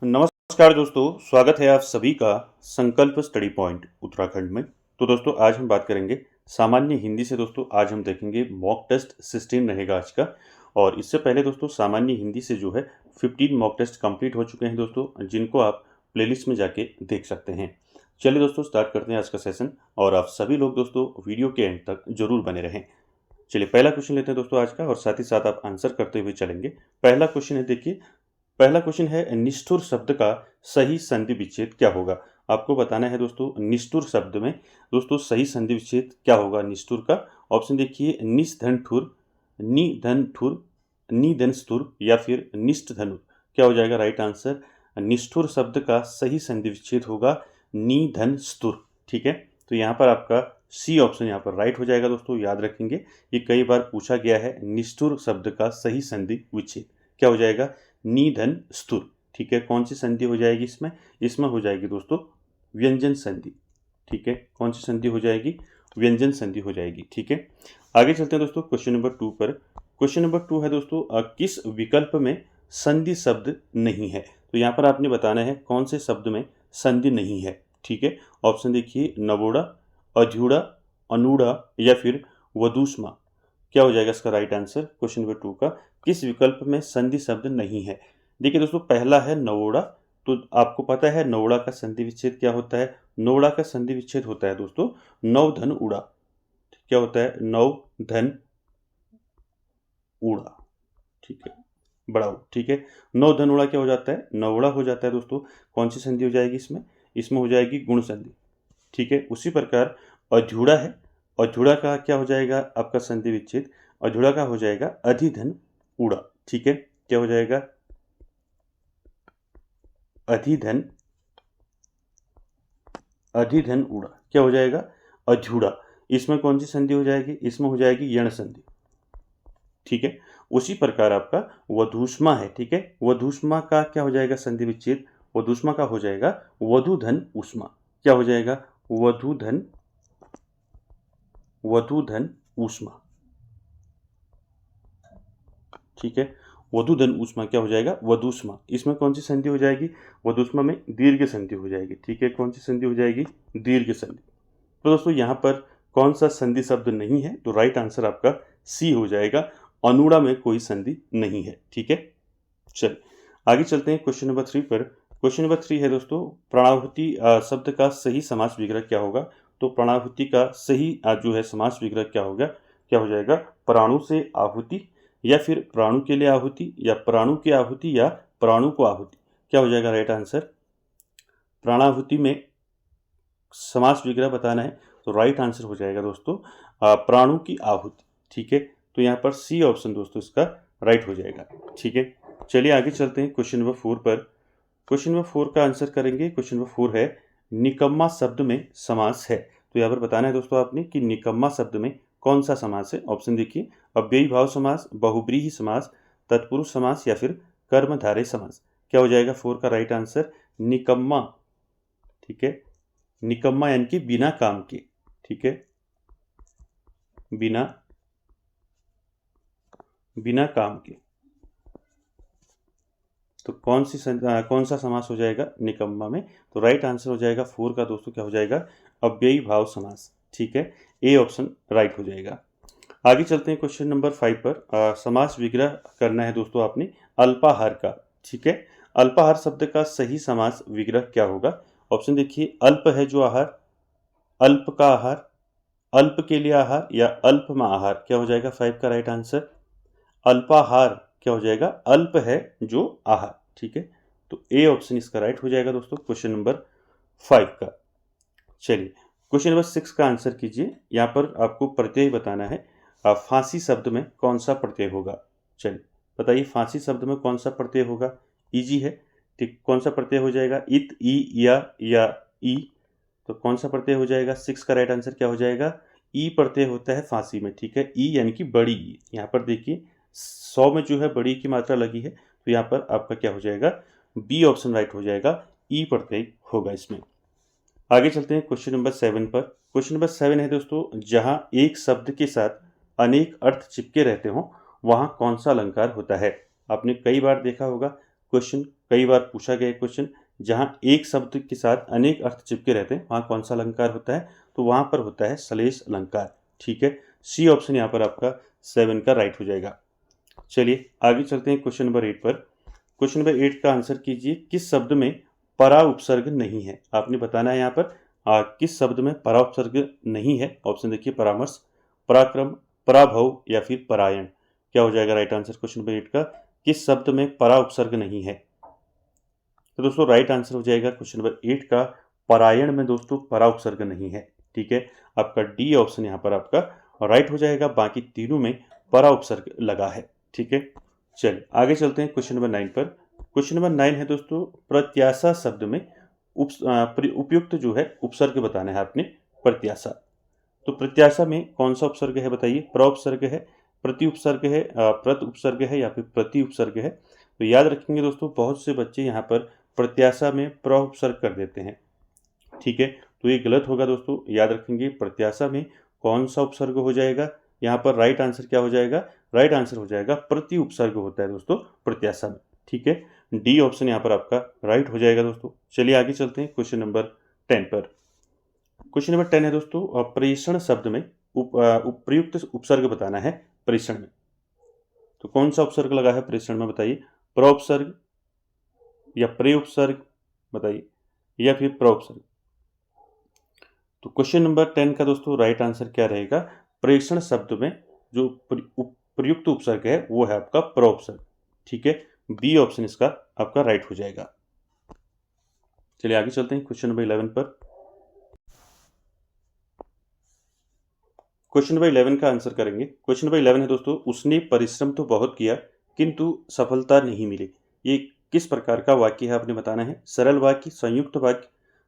नमस्कार दोस्तों, स्वागत है आप सभी का संकल्प स्टडी पॉइंट उत्तराखंड में। तो दोस्तों आज हम बात करेंगे सामान्य हिंदी से। दोस्तों आज हम देखेंगे मॉक टेस्ट 16 रहेगा आज का। और इससे पहले दोस्तों सामान्य हिंदी से जो है 15 मॉक टेस्ट कंप्लीट हो चुके हैं दोस्तों, जिनको आप प्लेलिस्ट में जाके देख सकते हैं। चलिए दोस्तों स्टार्ट करते हैं आज का सेशन, और आप सभी लोग दोस्तों वीडियो के एंड तक जरूर बने रहें। चलिए पहला क्वेश्चन लेते हैं दोस्तों आज का, और साथ ही साथ आप आंसर करते हुए चलेंगे। पहला क्वेश्चन है, देखिए पहला क्वेश्चन है, निष्ठुर शब्द का सही संधि विच्छेद क्या होगा। आपको बताना है दोस्तों निष्ठुर शब्द में दोस्तों सही संधि विच्छेद क्या होगा निष्ठुर का। ऑप्शन देखिए, निस धन ठुर, नि धन ठुर, नि धन स्तुर, या फिर निष्ठ धनुर। क्या हो जाएगा राइट आंसर। निष्ठुर शब्द का सही संधि विच्छेद होगा नि धन स्तुर। ठीक है, तो यहाँ पर आपका सी ऑप्शन यहाँ पर राइट हो जाएगा दोस्तों। याद रखेंगे ये कई बार पूछा गया है, निष्ठुर शब्द का सही संधि विच्छेद क्या हो जाएगा, नि धन स्तुर। ठीक है, कौन सी संधि हो जाएगी इसमें, इसमें हो जाएगी दोस्तों व्यंजन संधि। ठीक है, कौन सी संधि हो जाएगी, व्यंजन संधि हो जाएगी। ठीक है, आगे चलते हैं दोस्तों क्वेश्चन नंबर 2 पर। क्वेश्चन नंबर 2 है दोस्तों, किस विकल्प में संधि शब्द नहीं है। तो यहाँ पर आपने बताना है कौन से शब्द में संधि नहीं है। ठीक है, ऑप्शन देखिए, नवोड़ा, अधूड़ा, अनूढ़ा, या फिर वधूष्मा। क्या हो जाएगा इसका राइट आंसर क्वेश्चन नंबर 2 का, किस विकल्प में संधि शब्द नहीं है। देखिए दोस्तों पहला है नवोड़ा। तो आपको पता है नवोड़ा का संधि विच्छेद क्या होता है। नवोड़ा का संधि विच्छेद होता है दोस्तों नव धन उड़ा। क्या होता है, नव धन उड़ा। ठीक है, बड़ा उ। ठीक है, नव धन उड़ा क्या हो जाता है, नवोड़ा हो जाता है दोस्तों। कौन सी संधि हो जाएगी इसमें, इसमें हो जाएगी गुण संधि। ठीक है, उसी प्रकार अधूड़ा है, अधूड़ा का क्या हो जाएगा आपका संधि विच्छेद, अधूड़ा का हो जाएगा अधिधन उड़ा। ठीक है, क्या हो जाएगा, अधिधन, अधिधन उड़ा। क्या हो जाएगा, अधूड़ा। इसमें कौन सी संधि हो जाएगी, इसमें हो जाएगी यण संधि। ठीक है, उसी प्रकार आपका वधूष्मा है। ठीक है, वधूष्मा का क्या हो जाएगा संधि विच्छेद, वधूष्मा का हो जाएगा वधूधन उष्मा। क्या हो जाएगा, वधूधन, वधूधन उष्मा। ठीक है, वधूधन उष्मा क्या हो जाएगा, वधूष्मा। इसमें कौन सी संधि हो जाएगी, वधूष्मा में दीर्घ संधि हो जाएगी। ठीक है, कौन सी संधि हो जाएगी, दीर्घ संधि। तो दोस्तों यहाँ पर कौन सा संधि शब्द नहीं है, तो राइट आंसर आपका सी हो जाएगा, अनूढ़ा में कोई संधि नहीं है। ठीक है, चलिए आगे चलते हैं क्वेश्चन नंबर 3 पर। क्वेश्चन नंबर 3 है दोस्तों, प्राणाहुति शब्द का सही समास विग्रह क्या होगा। तो प्राणाहुति का सही जो है समास विग्रह क्या होगा, क्या हो जाएगा, प्राणु से आहुति, या फिर प्राणु के लिए आहुति, या प्राणु की आहुति, या प्राणु को आहुति। क्या हो जाएगा राइट आंसर। प्राणाहुति में समास विग्रह बताना है, तो राइट आंसर हो जाएगा दोस्तों प्राणु की आहुति। ठीक है, तो यहाँ पर सी ऑप्शन दोस्तों इसका राइट हो जाएगा। ठीक है, चलिए आगे चलते हैं क्वेश्चन नंबर 4 पर। क्वेश्चन नंबर 4 का आंसर करेंगे। क्वेश्चन नंबर 4 है, निकम्मा शब्द में समास है। तो यहाँ पर बताना है दोस्तों आपने कि निकम्मा शब्द में कौन सा समास है। ऑप्शन देखिए, अव्ययी भाव समास, बहुब्रीहि समास, तत्पुरुष समास, या फिर कर्मधारय समास। क्या हो जाएगा 4 का राइट आंसर, निकम्मा। ठीक है, निकम्मा यानी कि बिना काम के। ठीक है, बिना, बिना काम के। तो कौन सा समास हो जाएगा निकम्मा में, तो राइट आंसर हो जाएगा 4 का दोस्तों क्या हो जाएगा, अव्ययी भाव समास। ठीक है, ए ऑप्शन राइट हो जाएगा। आगे चलते हैं क्वेश्चन नंबर 5 पर। समास विग्रह करना है दोस्तों आपने अल्पाहार का। ठीक है, अल्पाहार शब्द का सही समास विग्रह क्या होगा। ऑप्शन देखिए, अल्प है जो आहार, अल्प का आहार, अल्प के लिए आहार, या अल्प में आहार। क्या हो जाएगा 5 का राइट आंसर, अल्पाहार क्या हो जाएगा, अल्प है जो आहार। ठीक है, तो ए ऑप्शन इसका राइट हो जाएगा दोस्तों क्वेश्चन नंबर 5 का। चलिए क्वेश्चन नंबर 6 का आंसर कीजिए। यहाँ पर आपको प्रत्यय बताना है, फांसी शब्द में कौन सा प्रत्यय होगा। चलिए बताइए, फांसी शब्द में कौन सा प्रत्यय होगा, इजी है। ठीक, कौन सा प्रत्यय हो जाएगा, इत, ई, या ई। तो कौन सा प्रत्यय हो जाएगा, 6 का राइट आंसर क्या हो जाएगा, ई प्रत्यय होता है फांसी में। ठीक है, ई यानी कि बड़ी ई। यहाँ पर देखिए 100 में जो है बड़ी की मात्रा लगी है, तो यहाँ पर आपका क्या हो जाएगा, बी ऑप्शन राइट हो जाएगा, ई प्रत्यय होगा इसमें। आगे चलते हैं क्वेश्चन नंबर 7 पर। क्वेश्चन नंबर 7 है दोस्तों, जहां एक शब्द के साथ अनेक अर्थ चिपके रहते हों वहां कौन सा अलंकार होता है। आपने कई बार देखा होगा क्वेश्चन कई बार पूछा गया क्वेश्चन, जहाँ एक शब्द के साथ अनेक अर्थ चिपके रहते हैं वहाँ कौन सा अलंकार होता है, तो वहाँ पर होता है श्लेष अलंकार। ठीक है, सी ऑप्शन यहाँ पर आपका 7 का राइट हो जाएगा। चलिए आगे चलते हैं क्वेश्चन नंबर 8 पर। क्वेश्चन नंबर 8 का आंसर कीजिए, किस शब्द में परा उपसर्ग नहीं है। आपने बताना है यहाँ पर किस शब्द में परा उपसर्ग नहीं है। ऑप्शन देखिए, परामर्श, पराक्रम, पराभव या फिर परायण। क्या हो जाएगा राइट आंसर क्वेश्चन नंबर 8 का, किस शब्द में परा उपसर्ग नहीं है। तो दोस्तों राइट आंसर हो जाएगा क्वेश्चन नंबर 8 का, परायण में दोस्तों परा उपसर्ग नहीं है। ठीक है, आपका डी ऑप्शन यहाँ पर आपका राइट हो जाएगा, बाकी तीनों में परा उपसर्ग लगा है। ठीक है, चलिए आगे चलते हैं क्वेश्चन नंबर 9 पर। क्वेश्चन नंबर 9 है दोस्तों, प्रत्याशा शब्द में उपयुक्त जो है उपसर्ग बताना है आपने, प्रत्याशा। तो प्रत्याशा में कौन सा उपसर्ग है बताइए, प्र उपसर्ग है, प्रति उपसर्ग है, प्रत उपसर्ग है या फिर प्रति उपसर्ग है। तो याद रखेंगे दोस्तों, बहुत से बच्चे यहाँ पर प्रत्याशा में प्र उपसर्ग कर देते हैं। ठीक है, तो ये गलत होगा दोस्तों। याद रखेंगे प्रत्याशा में कौन सा उपसर्ग हो जाएगा, यहाँ पर राइट आंसर क्या हो जाएगा, राइट आंसर हो जाएगा प्रति उपसर्ग होता है दोस्तों प्रत्याशा में। ठीक है, डी ऑप्शन यहाँ पर आपका राइट हो जाएगा दोस्तों। चलिए आगे चलते हैं क्वेश्चन नंबर 10 पर। क्वेश्चन नंबर 10 है दोस्तों, प्रेषण शब्द में उपयुक्त उपसर्ग बताना है प्रेषण में। तो कौन सा उपसर्ग लगा है प्रेषण में बताइए, प्रोपसर्ग या प्रे उपसर्ग बताइए, या फिर प्रोपसर्ग। तो क्वेश्चन नंबर 10 का दोस्तों राइट आंसर क्या रहेगा, प्रेषण शब्द में जो प्रयुक्त उपसर्ग है वो है आपका प्रोपसर्ग। ठीक है, बी ऑप्शन इसका आपका राइट हो जाएगा। चलिए आगे चलते हैं क्वेश्चन नंबर 11 पर। क्वेश्चन नंबर 11 का आंसर करेंगे। क्वेश्चन नंबर 11 है दोस्तों, उसने परिश्रम तो बहुत किया किंतु सफलता नहीं मिली। ये किस प्रकार का वाक्य है आपने बताना है, सरल वाक्य, संयुक्त वाक्य,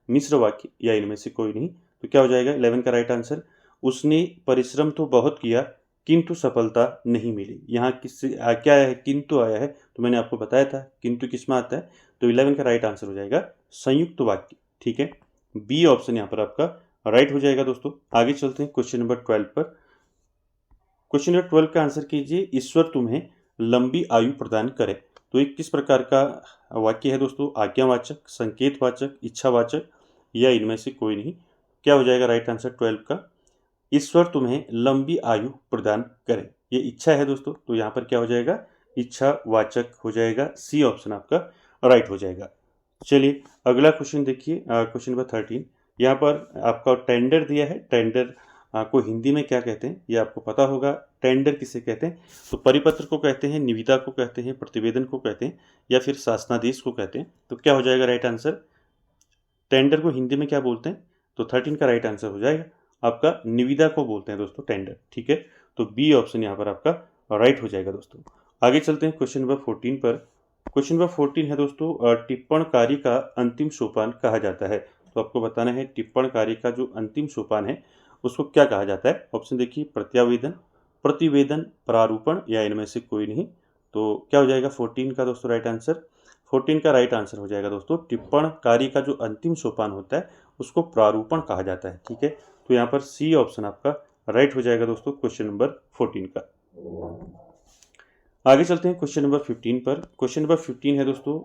मिश्र वाक्य या इनमें से कोई नहीं। तो क्या हो जाएगा 11 का राइट आंसर, उसने परिश्रम तो बहुत किया किंतु सफलता नहीं मिली। यहाँ किससे क्या है, किंतु आया है, तो मैंने आपको बताया था किंतु किस में आता है। तो 11 का राइट आंसर हो जाएगा संयुक्त वाक्य। ठीक है, बी ऑप्शन यहाँ पर आपका राइट हो जाएगा दोस्तों। आगे चलते हैं क्वेश्चन नंबर 12 पर। क्वेश्चन नंबर 12 का आंसर कीजिए, ईश्वर तुम्हें लंबी आयु प्रदान करे। तो एक किस प्रकार का वाक्य है दोस्तों, आज्ञावाचक, संकेतवाचक, इच्छावाचक या इनमें से कोई नहीं। क्या हो जाएगा राइट आंसर 12 का, ईश्वर तुम्हें लंबी आयु प्रदान करे। ये इच्छा है दोस्तों, तो यहाँ पर क्या हो जाएगा, इच्छावाचक हो जाएगा, सी ऑप्शन आपका राइट हो जाएगा। चलिए अगला क्वेश्चन देखिए, क्वेश्चन नंबर 13। यहाँ पर आपका टेंडर दिया है, टेंडर को हिंदी में क्या कहते हैं ये आपको पता होगा। टेंडर किसे कहते हैं, तो परिपत्र को कहते हैं, निविदा को कहते हैं, प्रतिवेदन को कहते हैं या फिर शासनादेश को कहते हैं। तो क्या हो जाएगा राइट आंसर, टेंडर को हिंदी में क्या बोलते हैं, तो 13 का राइट आंसर हो जाएगा आपका निविदा को बोलते हैं दोस्तों टेंडर। ठीक है, तो बी ऑप्शन यहाँ पर आपका राइट हो जाएगा दोस्तों। आगे चलते हैं क्वेश्चन नंबर 14 पर। क्वेश्चन नंबर 14 है दोस्तों, टिप्पण कार्य का अंतिम सोपान कहा जाता है। तो आपको बताना है टिप्पण कार्य का जो अंतिम सोपान है उसको क्या कहा जाता है। ऑप्शन देखिए, प्रत्यावेदन, प्रतिवेदन, प्रारूपण या इनमें से कोई नहीं। तो क्या हो जाएगा 14 का दोस्तों राइट आंसर, 14 का राइट आंसर हो जाएगा दोस्तों, टिप्पण कार्य का जो अंतिम सोपान होता है उसको प्रारूपण कहा जाता है। ठीक है, तो यहाँ पर सी ऑप्शन आपका राइट हो जाएगा दोस्तों क्वेश्चन नंबर 14 का। आगे चलते हैं क्वेश्चन नंबर 15 पर। क्वेश्चन नंबर 15 है दोस्तों,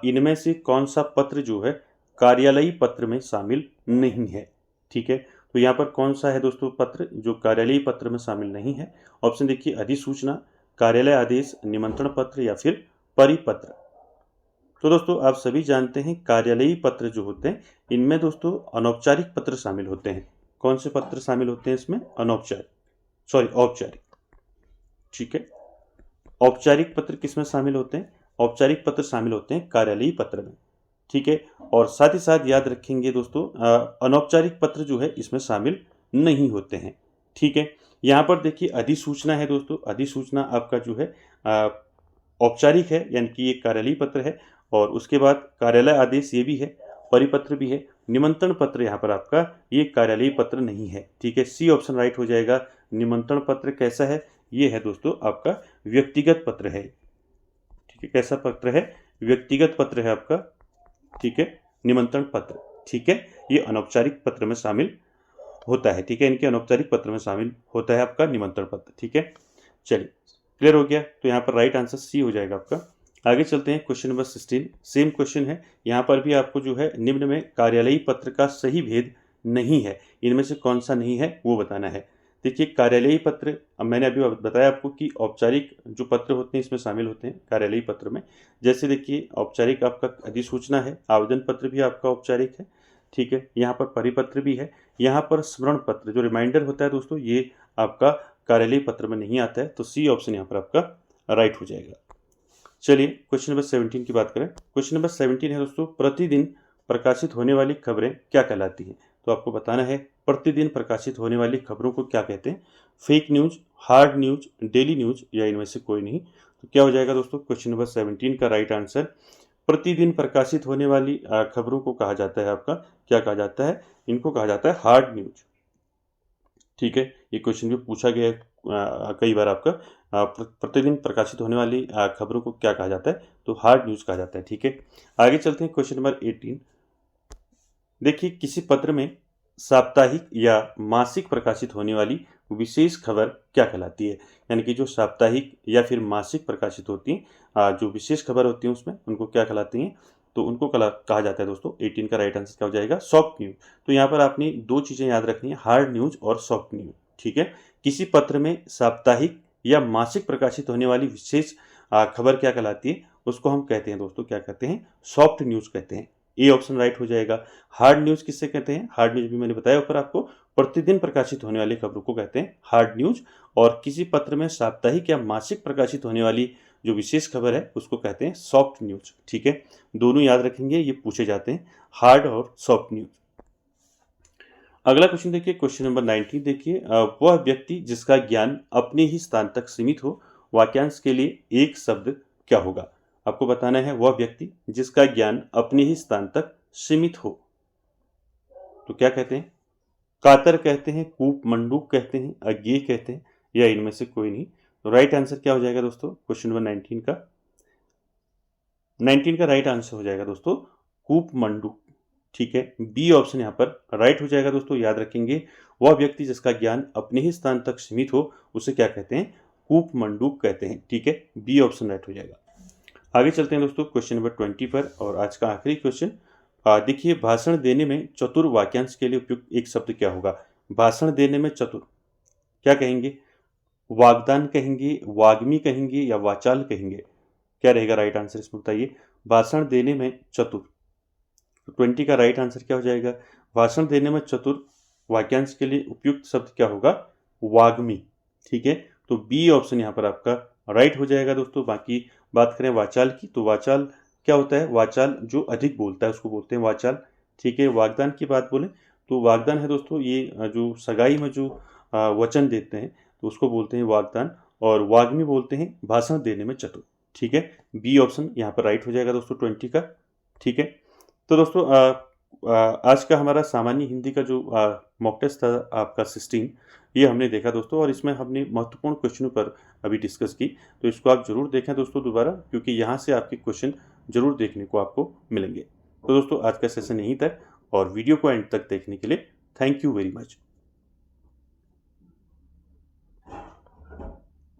इनमें से कौन सा पत्र जो है कार्यालयी पत्र में शामिल नहीं है। ठीक है, तो यहाँ पर कौन सा है दोस्तों पत्र जो कार्यालयी पत्र में शामिल नहीं है। ऑप्शन देखिए, अधिसूचना, कार्यालय आदेश, निमंत्रण पत्र या फिर परिपत्र। तो दोस्तों आप सभी जानते हैं कार्यालयी पत्र जो होते हैं इनमें दोस्तों अनौपचारिक पत्र शामिल होते हैं। कौन से पत्र शामिल होते हैं इसमें, औपचारिक। ठीक है, औपचारिक पत्र किसमें शामिल होते हैं, औपचारिक पत्र शामिल होते हैं कार्यालयी पत्र में। ठीक है, और साथ ही साथ याद रखेंगे दोस्तों अनौपचारिक पत्र जो है इसमें शामिल नहीं होते हैं। ठीक है, यहाँ पर देखिए अधिसूचना है दोस्तों, अधिसूचना आपका जो है औपचारिक है, यानी कि ये कार्यालयी पत्र है। और उसके बाद कार्यालय आदेश ये भी है, परिपत्र भी है, निमंत्रण पत्र यहाँ पर आपका ये कार्यालयी पत्र नहीं है। ठीक है, सी ऑप्शन राइट हो जाएगा। निमंत्रण पत्र कैसा है, ये है दोस्तों आपका व्यक्तिगत पत्र है। ठीक है, कैसा पत्र है, व्यक्तिगत पत्र है आपका। ठीक है, निमंत्रण पत्र। ठीक है, ये अनौपचारिक पत्र में शामिल होता है। ठीक है, इनके अनौपचारिक पत्र में शामिल होता है आपका निमंत्रण पत्र। ठीक है, चलिए क्लियर हो गया। तो यहाँ पर राइट आंसर सी हो जाएगा आपका। आगे चलते हैं क्वेश्चन नंबर 16। सेम क्वेश्चन है, यहाँ पर भी आपको जो है निम्न में कार्यालयी पत्र का सही भेद नहीं है, इनमें से कौन सा नहीं है वो बताना है। देखिए कार्यालयी पत्र, अब मैंने अभी बताया आपको कि औपचारिक जो पत्र होते हैं इसमें शामिल होते हैं कार्यालयी पत्र में। जैसे देखिए औपचारिक आपका अधिसूचना है, आवेदन पत्र भी आपका औपचारिक है, ठीक है। यहाँ पर परिपत्र भी है, यहाँ पर स्मरण पत्र जो रिमाइंडर होता है दोस्तों ये आपका कार्यालयी पत्र में नहीं आता है, तो सी ऑप्शन यहाँ पर आपका राइट हो जाएगा। चलिए क्वेश्चन नंबर 17 की बात करें। क्वेश्चन नंबर 17 है दोस्तों, प्रतिदिन प्रकाशित होने वाली खबरें क्या कहलाती हैं? तो आपको बताना है प्रतिदिन प्रकाशित होने वाली खबरों को क्या कहते हैं, fake news, hard news, daily news या इनमें से कोई नहीं। तो क्या हो जाएगा दोस्तों क्वेश्चन नंबर 17 का राइट आंसर, प्रतिदिन प्रकाशित होने वाली खबरों को कहा जाता है आपका, क्या कहा जाता है, इनको कहा जाता है हार्ड न्यूज, ठीक है। ये क्वेश्चन भी पूछा गया है कई बार आपका, प्रतिदिन प्रकाशित होने वाली खबरों को क्या कहा जाता है, तो हार्ड न्यूज कहा जाता है, ठीक है। आगे चलते हैं क्वेश्चन नंबर 18। देखिए किसी पत्र में साप्ताहिक या मासिक प्रकाशित होने वाली विशेष खबर क्या कहलाती है, यानी कि जो साप्ताहिक या फिर मासिक प्रकाशित होती हैं जो विशेष खबर होती हैं उसमें उनको क्या कहलाती हैं, तो उनको कहा जाता है दोस्तों। 18 का राइट आंसर क्या हो जाएगा, सॉफ्ट न्यूज। तो यहाँ पर आपने दो चीज़ें याद रखनी है, हार्ड न्यूज और सॉफ्ट न्यूज, ठीक है। किसी पत्र में साप्ताहिक या मासिक प्रकाशित होने वाली विशेष खबर क्या कहलाती है, उसको हम कहते हैं दोस्तों, क्या कहते हैं, सॉफ्ट न्यूज कहते हैं। ए ऑप्शन राइट हो जाएगा। हार्ड न्यूज किससे कहते हैं, हार्ड न्यूज भी मैंने बताया ऊपर आपको, प्रतिदिन प्रकाशित होने वाली खबरों को कहते हैं हार्ड न्यूज, और किसी पत्र में साप्ताहिक या मासिक प्रकाशित होने वाली जो विशेष खबर है उसको कहते हैं सॉफ्ट न्यूज, ठीक है। दोनों याद रखेंगे, ये पूछे जाते हैं, हार्ड और सॉफ्ट न्यूज। अगला क्वेश्चन देखिए, क्वेश्चन नंबर 19 देखिए, वह व्यक्ति जिसका ज्ञान अपने ही स्थान तक सीमित हो, वाक्यांश के लिए एक शब्द क्या होगा? आपको बताना है वह व्यक्ति जिसका ज्ञान अपने ही स्थान तक सीमित हो, तो क्या कहते हैं, कातर कहते हैं, कूप मंडूक कहते हैं, अज्ञेय कहते हैं, या इनमें से कोई नहीं। तो राइट आंसर क्या हो जाएगा दोस्तों क्वेश्चन नंबर 19 का राइट आंसर हो जाएगा दोस्तों कूप मंडूक, ठीक है। बी ऑप्शन यहाँ पर राइट हो जाएगा दोस्तों, याद रखेंगे वह व्यक्ति जिसका ज्ञान अपने ही स्थान तक सीमित हो उसे क्या कहते हैं, कूप मंडूक कहते हैं, ठीक है। बी ऑप्शन राइट हो जाएगा। आगे चलते हैं दोस्तों क्वेश्चन नंबर 20 पर, और आज का आखिरी क्वेश्चन। देखिए भाषण देने में चतुर वाक्यांश के लिए उपयुक्त एक शब्द क्या होगा? भाषण देने में चतुर क्या कहेंगे, वाग्दान कहेंगे, वाग्मी कहेंगे, या वाचाल कहेंगे? क्या रहेगा राइट आंसर इसमें बताइए। भाषण देने में चतुर, 20 का राइट आंसर क्या हो जाएगा, भाषण देने में चतुर वाक्यांश के लिए उपयुक्त शब्द क्या होगा, वाग्मी, ठीक है। तो बी ऑप्शन यहाँ पर आपका राइट हो जाएगा दोस्तों। बाकी बात करें वाचाल की, तो वाचाल क्या होता है, वाचाल जो अधिक बोलता है उसको बोलते हैं वाचाल, ठीक है। वाग्दान की बात बोलें तो वाग्दान है दोस्तों ये जो सगाई में जो वचन देते हैं तो उसको बोलते हैं वाग्दान, और वाग्मी बोलते हैं भाषण देने में चतुर, ठीक है। बी ऑप्शन यहाँ पर राइट हो जाएगा दोस्तों 20 का, ठीक है। तो दोस्तों आज का हमारा सामान्य हिंदी का जो मॉक टेस्ट था आपका 16, ये हमने देखा दोस्तों, और इसमें हमने महत्वपूर्ण क्वेश्चनों पर अभी डिस्कस की। तो इसको आप जरूर देखें दोस्तों दोबारा, क्योंकि यहाँ से आपके क्वेश्चन जरूर देखने को आपको मिलेंगे। तो दोस्तों आज का सेशन यहीं तक, और वीडियो को एंड तक देखने के लिए थैंक यू वेरी मच।